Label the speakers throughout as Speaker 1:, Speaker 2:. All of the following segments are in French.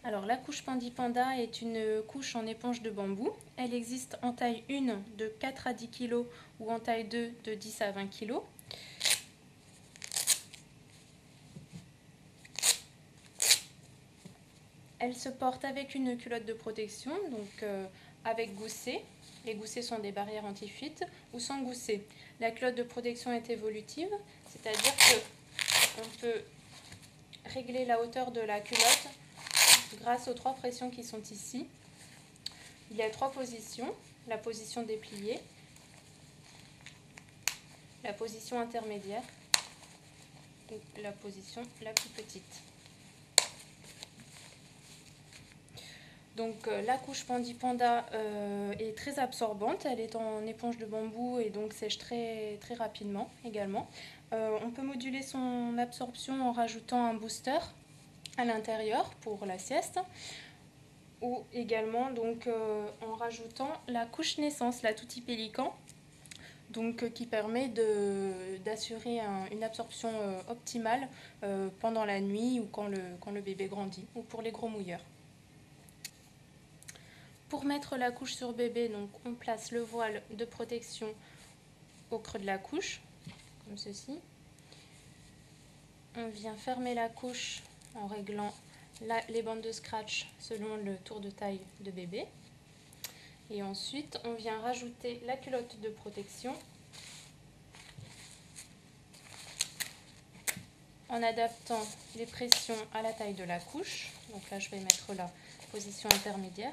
Speaker 1: Alors la couche Pandipanda est une couche en éponge de bambou. Elle existe en taille 1 de 4 à 10 kg ou en taille 2 de 10 à 20 kg. Elle se porte avec une culotte de protection, donc avec gousset. Les goussets sont des barrières anti-fuite ou sans gousset. La culotte de protection est évolutive, c'est-à-dire qu'on peut régler la hauteur de la culotte grâce aux 3 pressions qui sont ici. Il y a 3 positions, la position dépliée, la position intermédiaire et la position la plus petite. Donc la couche Pandipanda est très absorbante, elle est en éponge de bambou et donc sèche très rapidement également. On peut moduler son absorption en rajoutant un booster à l'intérieur pour la sieste ou également donc, en rajoutant la couche naissance, la Tutti Pélican, donc, qui permet d'assurer une absorption optimale pendant la nuit ou quand le bébé grandit ou pour les gros mouilleurs. Pour mettre la couche sur bébé, donc, on place le voile de protection au creux de la couche, comme ceci. On vient fermer la couche en réglant les bandes de scratch selon le tour de taille de bébé. Et ensuite, on vient rajouter la culotte de protection en adaptant les pressions à la taille de la couche. Donc là, je vais mettre la position intermédiaire.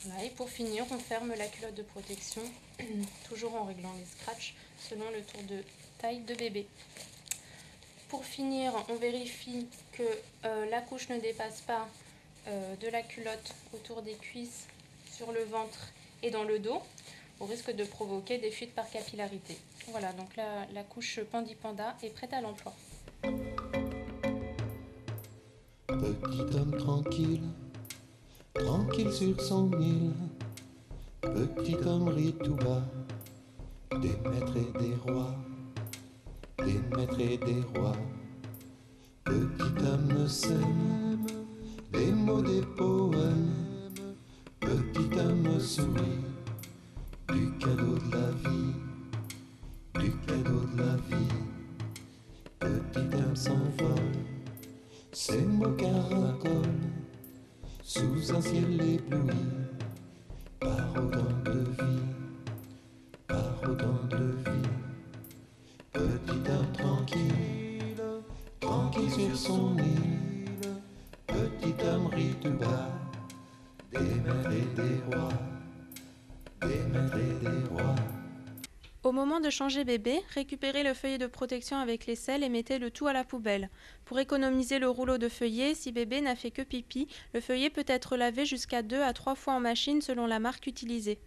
Speaker 1: Voilà, et pour finir, on ferme la culotte de protection, toujours en réglant les scratchs selon le tour de taille de bébé. Pour finir, on vérifie que la couche ne dépasse pas de la culotte autour des cuisses, sur le ventre et dans le dos, au risque de provoquer des fuites par capillarité. Voilà, donc la couche Pandipanda est prête à l'emploi.
Speaker 2: Petit homme tranquille, tranquille sur son île, petit homme rit tout bas, des maîtres et des rois, des maîtres et des rois. Petit homme sème des mots, des poèmes, petit homme sourit du cadeau de la vie, du cadeau de la vie. Petit homme s'envole, ses mots caracolent sous un ciel ébloui par autant de vie, par autant de vie. Petit homme tranquille, tranquille sur son île, petit homme rit tout bas, des maîtres et des rois, des maîtres et des rois.
Speaker 1: Au moment de changer bébé, récupérez le feuillet de protection avec les selles et mettez le tout à la poubelle. Pour économiser le rouleau de feuillet, si bébé n'a fait que pipi, le feuillet peut être lavé jusqu'à 2 à 3 fois en machine selon la marque utilisée.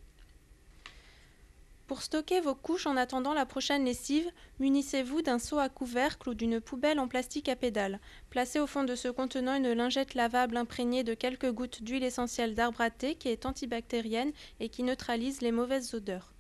Speaker 1: Pour stocker vos couches en attendant la prochaine lessive, munissez-vous d'un seau à couvercle ou d'une poubelle en plastique à pédales. Placez au fond de ce contenant une lingette lavable imprégnée de quelques gouttes d'huile essentielle d'arbre à thé qui est antibactérienne et qui neutralise les mauvaises odeurs.